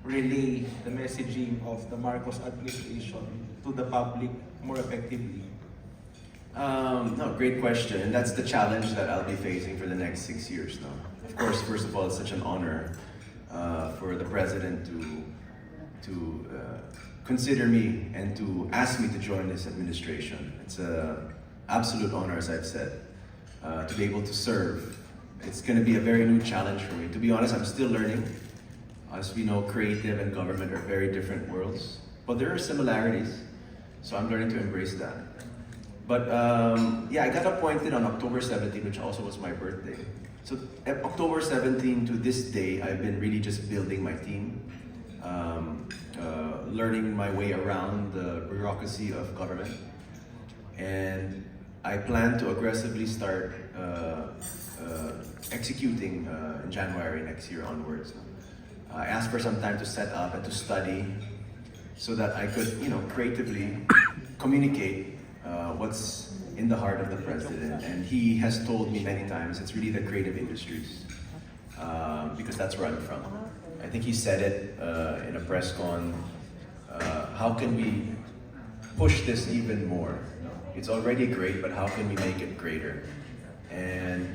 relay the messaging of the Marcos administration to the public more effectively? No, great question, and that's the challenge that I'll be facing for the next 6 years now. Of course, first of all, it's such an honor for the president to consider me and to ask me to join this administration. It's an absolute honor, as I've said, to be able to serve. It's going to be a very new challenge for me. To be honest, I'm still learning. As we know, creative and government are very different worlds, but there are similarities, so I'm learning to embrace that. But yeah, I got appointed on October 17, which also was my birthday. So at October 17 to this day, I've been really just building my team, learning my way around the bureaucracy of government. And I plan to aggressively start executing in January next year onwards. I asked for some time to set up and to study so that I could, creatively communicate what's in the heart of the president. And he has told me many times it's really the creative industries because that's where I'm from. I think he said it in a press con. How can we push this even more? It's already great, but how can we make it greater? And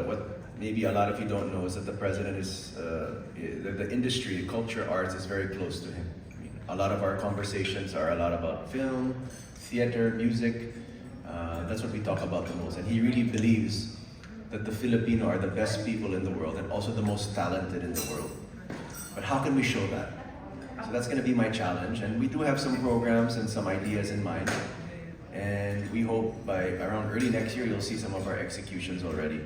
what maybe a lot of you don't know is that the president is, the industry, culture, arts is very close to him. I mean, a lot of our conversations are a lot about film, theater, music. That's what we talk about the most. And he really believes that the Filipino are the best people in the world and also the most talented in the world. But how can we show that? So that's going to be my challenge. And we do have some programs and some ideas in mind. And we hope by around early next year, you'll see some of our executions already.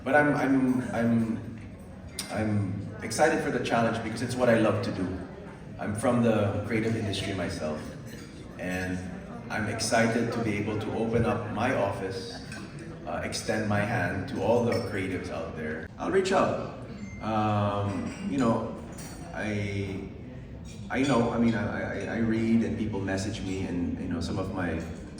But I'm excited for the challenge because it's what I love to do. I'm from the creative industry myself, and I'm excited to be able to open up my office, extend my hand to all the creatives out there. I'll reach out. I read and people message me, and some of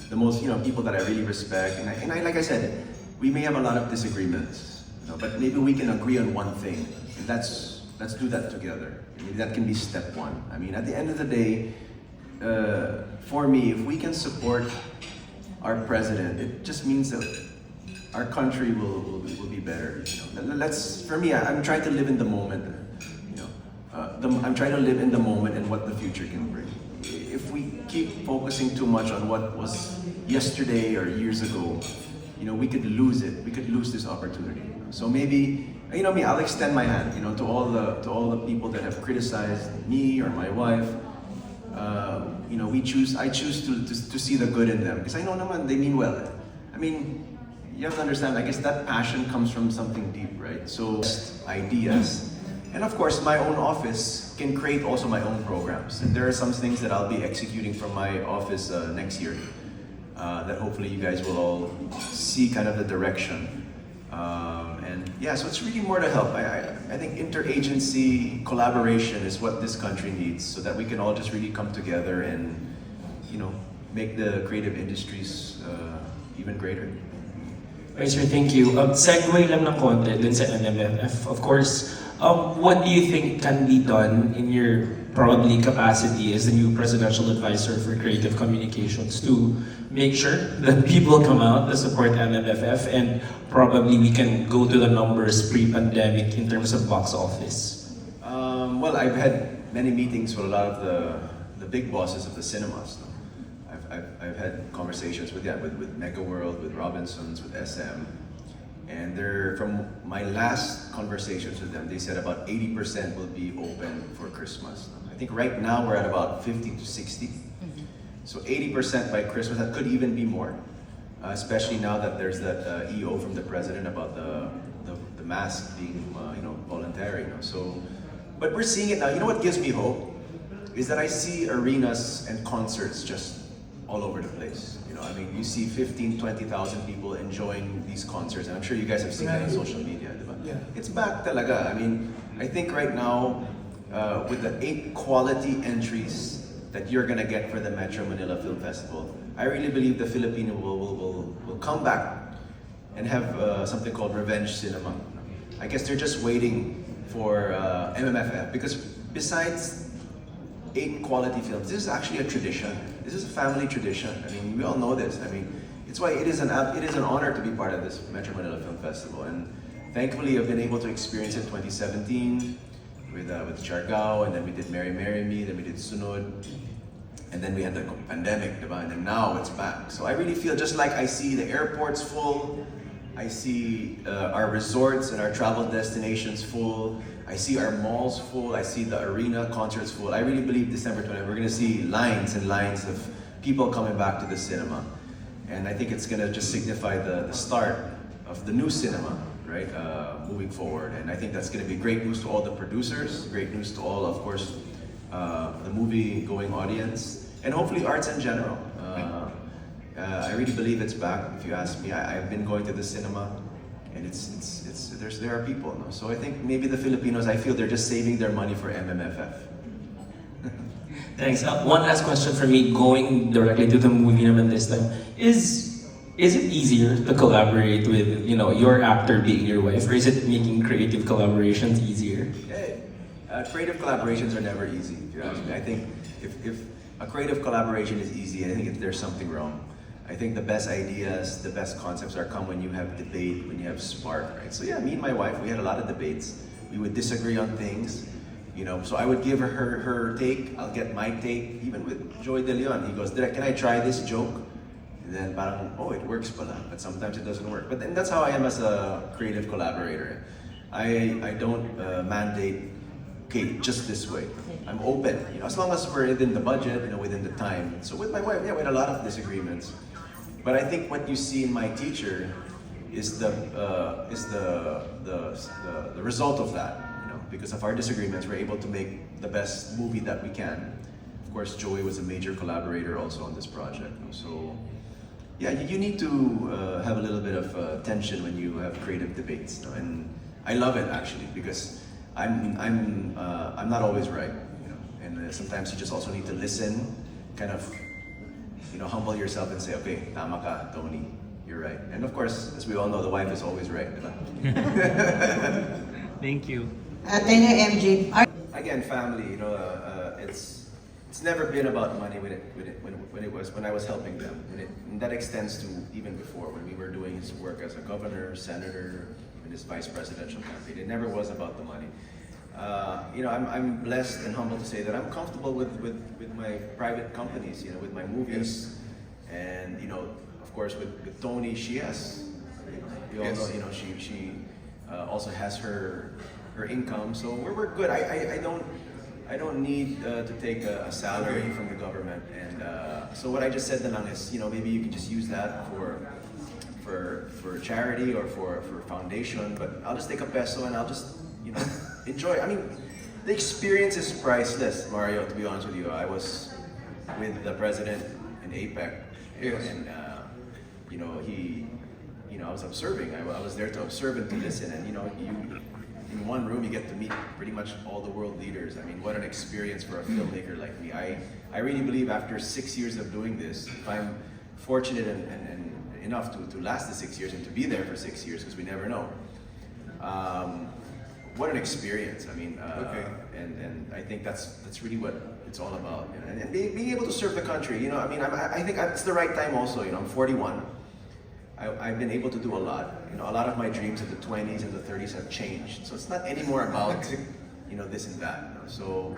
the most people that I really respect, and I like I said, we may have a lot of disagreements, but maybe we can agree on one thing, and let's do that together. Maybe that can be step one. I mean, at the end of the day, for me, if we can support our president, it just means that our country will be better. For me, I'm trying to live in the moment. I'm trying to live in the moment and what the future can bring. If we keep focusing too much on what was yesterday or years ago, we could lose it. We could lose this opportunity. So maybe, I'll extend my hand, to all the people that have criticized me or my wife. I choose to see the good in them because I know naman they mean well. I mean, you have to understand. I guess that passion comes from something deep, right? So ideas. And of course, my own office can create also my own programs. And there are some things that I'll be executing from my office next year that hopefully you guys will all see kind of the direction. And yeah, so it's really more to help. I think interagency collaboration is what this country needs so that we can all just really come together and, make the creative industries even greater. Right, sir, thank you. Segue lang ng konti dun sa MMFF. Of course, what do you think can be done in your probably capacity as the new presidential advisor for creative communications to make sure that people come out to support MMFF and probably we can go to the numbers pre-pandemic in terms of box office? Well, I've had many meetings with a lot of the big bosses of the cinemas. No? I've had conversations with Mega World, with Robinsons, with SM. And from my last conversations with them, they said about 80% will be open for Christmas. I think right now we're at about 50 to 60. Mm-hmm. So 80% by Christmas, that could even be more. Especially now that there's that EO from the president about the mask being voluntary. So, but we're seeing it now. You know what gives me hope is that I see arenas and concerts just all over the place. I mean, you see 15, 20,000 people enjoying these concerts, and I'm sure you guys have seen that on social media, diba? Yeah. It's back talaga. I mean, I think right now, with the 8 quality entries that you're gonna get for the Metro Manila Film Festival, I really believe the Filipino will come back and have something called revenge cinema. I guess they're just waiting for MMFF, because besides 8 quality films, this is actually a tradition. This is a family tradition. I mean, we all know this. I mean, it's why it is an honor to be part of this Metro Manila Film Festival. And thankfully, I've been able to experience it 2017 with Siargao, and then we did Marry Marry Me, then we did Sunod, and then we had the pandemic, diba? And then now it's back. So I really feel just like I see the airports full, I see our resorts and our travel destinations full, I see our malls full, I see the arena concerts full. I really believe December 20th, we're gonna see lines and lines of people coming back to the cinema. And I think it's gonna just signify the start of the new cinema, right, moving forward. And I think that's gonna be great news to all the producers, great news to all, of course, the movie-going audience, and hopefully arts in general. I really believe it's back. If you ask me, I've been going to the cinema, and there are people. No? So I think maybe the Filipinos, I feel they're just saving their money for MMFF. Thanks. One last question for me, going directly to the movie naman this time. Is it easier to collaborate with, you know, your actor being your wife, or is it making creative collaborations easier? Hey, creative collaborations are never easy, if you ask me. I think if a creative collaboration is easy, I think there's something wrong. I think the best ideas, the best concepts come when you have debate, when you have spark, right? So yeah, me and my wife, we had a lot of debates. We would disagree on things, you know. So I would give her take, I'll get my take. Even with Joey De Leon, he goes, Direk, can I try this joke? And then parang, oh, it works pala, but sometimes it doesn't work. But then that's how I am as a creative collaborator. I don't mandate, okay, just this way. I'm open, you know, as long as we're within the budget, you know, within the time. So with my wife, yeah, we had a lot of disagreements. But I think what you see in my teacher is the result of that, you know, because of our disagreements, we're able to make the best movie that we can. Of course, Joey was a major collaborator also on this project. So, yeah, you need to have a little bit of tension when you have creative debates, you know? And I love it actually, because I'm not always right, you know, and sometimes you just also need to listen, kind of, you know, humble yourself and say, okay, tama ka, Tony, you're right. And of course, as we all know, the wife is always right, diba? Thank you. Tenyo MJ. Again, family, you know, it's never been about money when I was helping them. And that extends to even before, when we were doing his work as a governor, senator, in his vice presidential campaign. It never was about the money. You know, I'm blessed and humbled to say that I'm comfortable with my private companies, you know, with my movies, and you know, of course, with Toni, she has. We all know, you know, she also has her income, so we're good. I don't need to take a salary from the government, and so what I just said to lang is, you know, maybe you can just use that for charity or for foundation, but I'll just take a peso and I'll just, you know, enjoy. I mean, the experience is priceless, Mario, to be honest with you. I was with the president in APEC, and you know, I was observing. I was there to observe and to listen, and you know, in one room you get to meet pretty much all the world leaders. I mean, what an experience for a filmmaker like me. I really believe after 6 years of doing this, if I'm fortunate and enough to last the 6 years and to be there for 6 years, because we never know. What an experience! I mean, and I think that's really what it's all about. You know? And being able to serve the country. You know, I mean, I think it's the right time also. You know, I'm 41. I've been able to do a lot. You know, a lot of my dreams in the 20s and the 30s have changed. So it's not anymore about, you know, this and that. You know? So,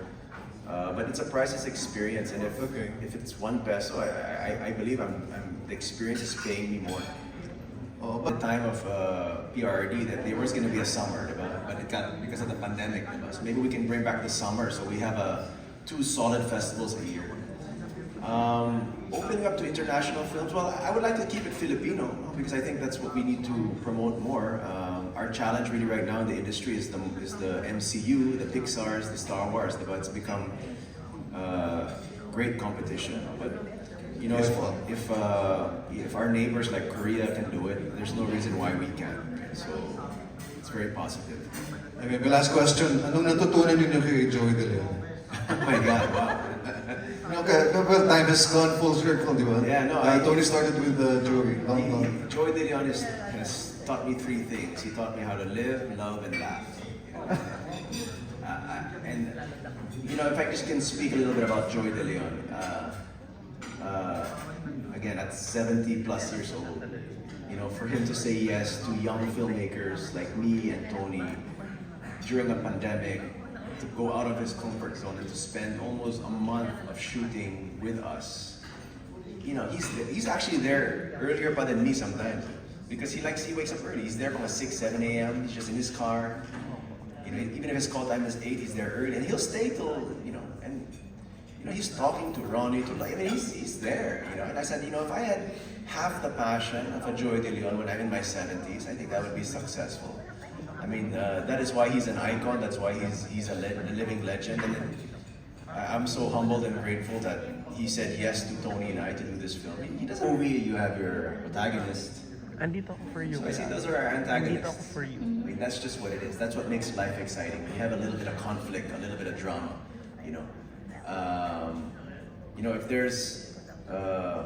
but it's a priceless experience, and if it's 1 peso, I believe the experience is paying me more. But the time of PRD, that there was going to be a summer, but it got, because of the pandemic, so maybe we can bring back the summer, so we have 2 solid festivals a year. Opening up to international films, well, I would like to keep it Filipino, because I think that's what we need to promote more. Our challenge really right now in the industry is the MCU, the Pixars, the Star Wars, but it's become great competition. But you know, if our neighbors like Korea can do it, there's no reason why we can't. Right? So it's very positive. Okay, my last question. Anong natutunan niyo kay Joey De Leon? Oh my God, wow. Okay, well, time has gone full circle, di ba? Yeah, no. Tony started with Joey. Joey De Leon has taught me 3 things. He taught me how to live, love, and laugh. You know? You know, if I just can speak a little bit about Joey De Leon. Again, at 70 plus years old, you know, for him to say yes to young filmmakers like me and Toni during a pandemic, to go out of his comfort zone and to spend almost a month of shooting with us. You know, he's actually there earlier pa than me sometimes because he wakes up early. He's there from 6, 7 a.m. He's just in his car. You know, even if his call time is 8, he's there early and he'll stay till, you know, and you know, he's talking to Ronnie, I mean, he's there, you know. And I said, you know, if I had half the passion of a Joey De Leon when I'm in my 70s, I think that would be successful. I mean, that is why he's an icon. That's why he's a living legend. And I'm so humbled and grateful that he said yes to Toni and I to do this film. He doesn't movie. You have your protagonist. Andito ako for you. So I see those are our Andito ako antagonists. for you. I mean, that's just what it is. That's what makes life exciting. We have a little bit of conflict, a little bit of drama. You know, if there's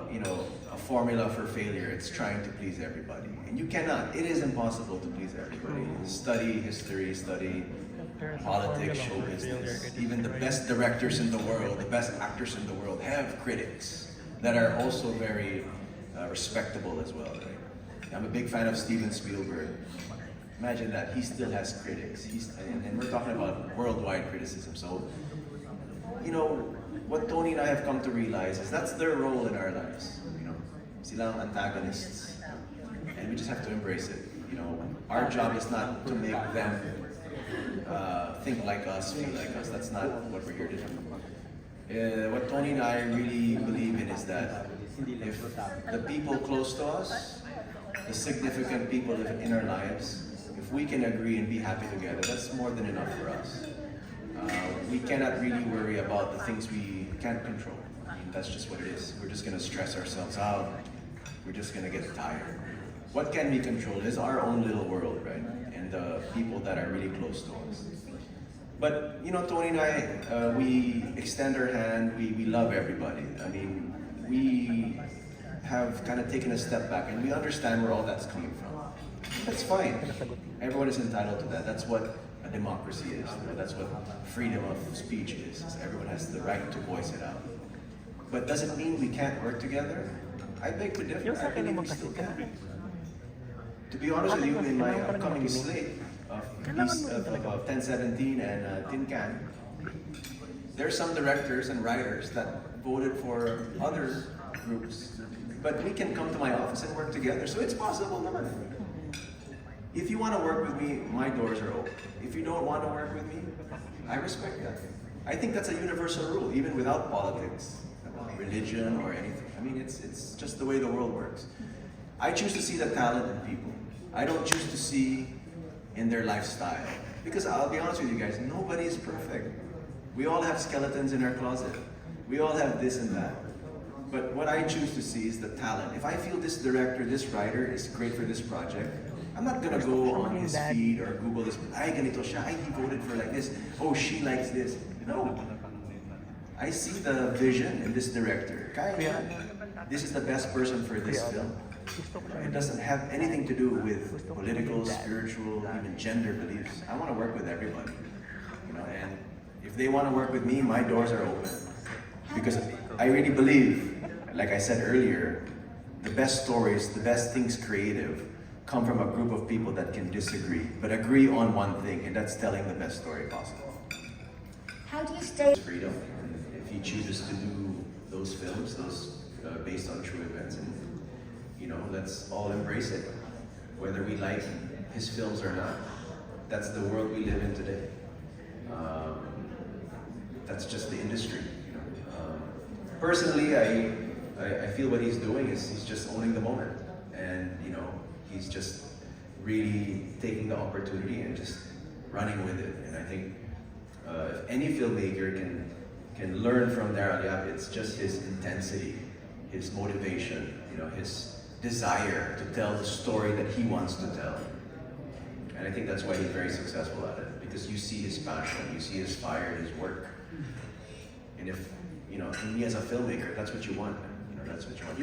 you know, a formula for failure, it's trying to please everybody. And you cannot. It is impossible to please everybody. Study history, study politics, show business. Even the best directors in the world, the best actors in the world have critics that are also very respectable as well, right? I'm a big fan of Steven Spielberg. Imagine that, he still has critics. And we're talking about worldwide criticism. So, you know, what Toni and I have come to realize is that's their role in our lives. You know, sila ang antagonists. And we just have to embrace it. You know, our job is not to make them think like us, feel like us. That's not what we're here to do. What Toni and I really believe in is that if the people close to us, the significant people in our lives, if we can agree and be happy together, that's more than enough for us. We cannot really worry about the things we can't control. I mean, that's just what it is. We're just gonna stress ourselves out. We're just gonna get tired. What can we control is our own little world, right? And the people that are really close to us. But, you know, Toni and I, we extend our hand, we love everybody. I mean, we have kind of taken a step back and we understand where all that's coming from. That's fine. Everyone is entitled to that. That's what a democracy is. You know, that's what freedom of speech is. Everyone has the right to voice it out. But does it mean we can't work together? I beg to differ. I believe we still can. To be honest with you, in my upcoming slate of 1017 and Tin Can, there are some directors and writers that voted for other groups. But we can come to my office and work together, so it's possible naman. If you want to work with me, my doors are open. If you don't want to work with me, I respect that. I think that's a universal rule, even without politics, religion, or anything. I mean, it's just the way the world works. I choose to see the talent in people. I don't choose to see in their lifestyle. Because I'll be honest with you guys, nobody is perfect. We all have skeletons in our closet. We all have this and that. But what I choose to see is the talent. If I feel this director, this writer is great for this project, I'm not gonna go on his feed or Google this. Ay, ganito siya. Ay, he voted for like this. Oh, she likes this. No. I see the vision in this director. Kaya, this is the best person for this film. It doesn't have anything to do with political, spiritual, even gender beliefs. I want to work with everybody. You know, and if they want to work with me, my doors are open. Because I really believe, like I said earlier, the best stories, the best things creative come from a group of people that can disagree, but agree on one thing, and that's telling the best story possible. How do you stay? Freedom. If he chooses to do those films, those based on true events, and you know, let's all embrace it, whether we like his films or not. That's the world we live in today. That's just the industry. You know? Personally, I feel what he's doing is he's just owning the moment, and you know, he's just really taking the opportunity and just running with it. And I think if any filmmaker can learn from Direk, it's just his intensity, his motivation, you know, his desire to tell the story that he wants to tell. And I think that's why he's very successful at it, because you see his passion, you see his fire in his work. And if, you know, me as a filmmaker, that's what you want. You know, that's what you want.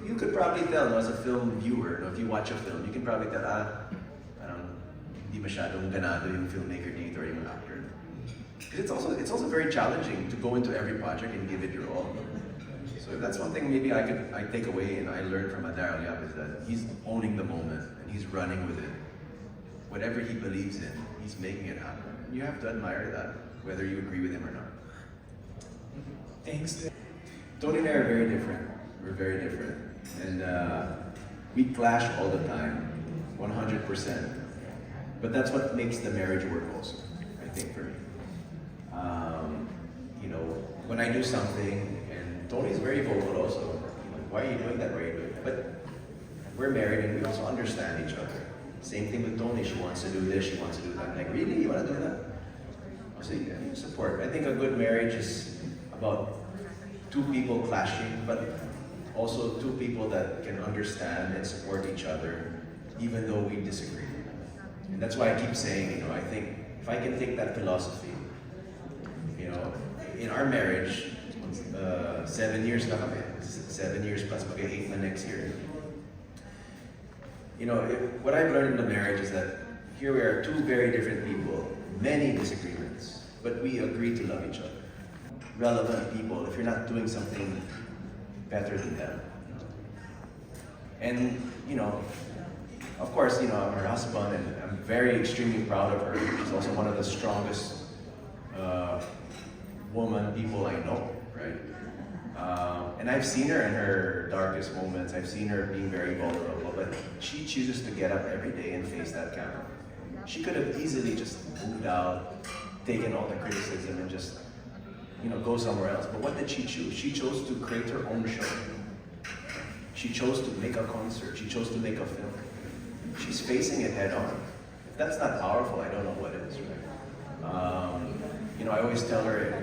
You could probably tell, as a film viewer, you know, if you watch a film, you can probably tell, parang hindi masyadong ganado yung filmmaker dito or yung actor. Because it's also very challenging to go into every project and give it your all. So that's one thing maybe I take away and I learned from Direk Paul is that he's owning the moment and he's running with it. Whatever he believes in, he's making it happen. And you have to admire that, whether you agree with him or not. Thanks. Toni and I are very different. We're very different. And we clash all the time, 100%. But that's what makes the marriage work also, I think, for me. You know, when I do something, and Toni's very vocal also, like, why are you doing that, why are you doing that? But we're married and we also understand each other. Same thing with Toni, she wants to do this, she wants to do that. I'm like, really, you want to do that? I'll say, yeah, support. I think a good marriage is about two people clashing, but also two people that can understand and support each other, even though we disagree. And that's why I keep saying, you know, I think if I can take that philosophy, you know, in our marriage, 7 years na kami, 7 years plus mag-8 na next year. You know, what I've learned in the marriage is that here we are, two very different people, many disagreements, but we agree to love each other. Relevant people, if you're not doing something better than them. And, you know, of course, you know, I'm her husband and I'm very extremely proud of her. She's also one of the strongest people I know, right? And I've seen her in her darkest moments. I've seen her being very vulnerable, but she chooses to get up every day and face that camera. She could have easily just moved out, taken all the criticism and just, you know, go somewhere else. But what did she choose? She chose to create her own show. She chose to make a concert. She chose to make a film. She's facing it head on. If that's not powerful, I don't know what is, right? You know, I always tell her,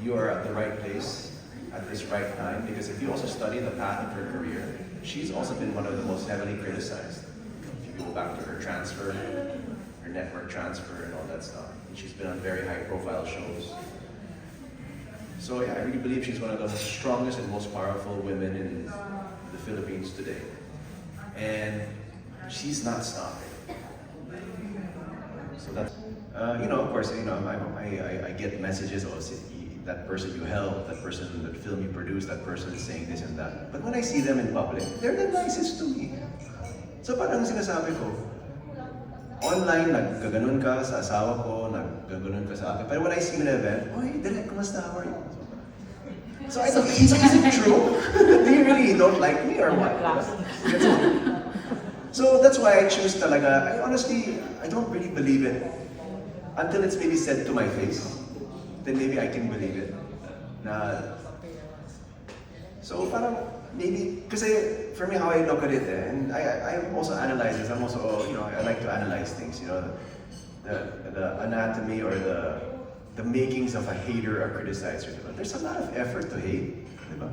you are at the right place at this right time, because if you also study the path of her career, she's also been one of the most heavily criticized. If you go back to her transfer, her network transfer and all that stuff. And she's been on very high profile shows. So yeah, I really believe she's one of the strongest and most powerful women in the Philippines today. And she's not stopping. So that's, you know, of course, you know, I get messages, oh, that person you helped, that person, that film you produced, that person is saying this and that. But when I see them in public, they're the nicest to me. So parang sinasabi ko, online, naggaganon ka sa asawa ko, naggaganon ka sa akin. Pero when I see you in an event, oy, Direk, kumusta, how are you? So I don't, is it true? Do you really don't like me or what? So that's why I choose talaga. I don't really believe it until it's maybe said to my face. Then maybe I can believe it. So parang maybe, because for me how I look at it, and I also analyze this. I'm also, you know, I like to analyze things. You know, the anatomy or the makings of a hater or criticizer. There's a lot of effort to hate. Diba?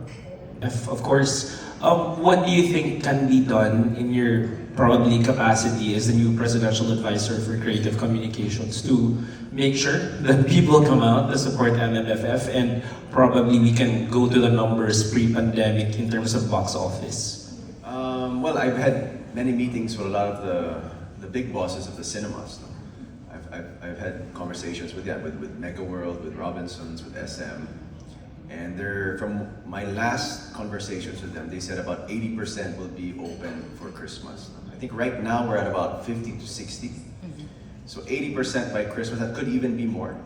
Of course, what do you think can be done in your probably capacity as the new presidential advisor for creative communications to make sure that people come out to support MMFF and probably we can go to the numbers pre-pandemic in terms of box office? Well, I've had many meetings with a lot of the big bosses of the cinemas. No? I've had conversations with Mega World, with Robinsons, with SM. And from my last conversations with them, they said about 80% will be open for Christmas. I think right now we're at about 50 to 60. Mm-hmm. So 80% by Christmas, that could even be more.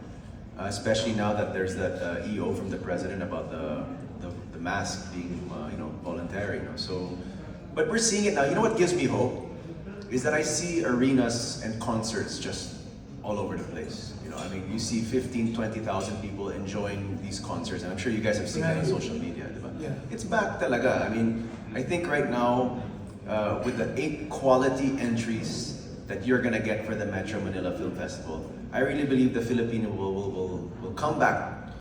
Especially now that there's that EO from the president about the mask being you know, voluntary. You know? So, but we're seeing it now. You know what gives me hope? Is that I see arenas and concerts just all over the place. You know, I mean, you see 15, 20,000 people enjoying these concerts, and I'm sure you guys have seen that on social media, diba? Yeah. It's back talaga. I mean, I think right now, with the 8 quality entries that you're gonna get for the Metro Manila Film Festival, I really believe the Filipino will come back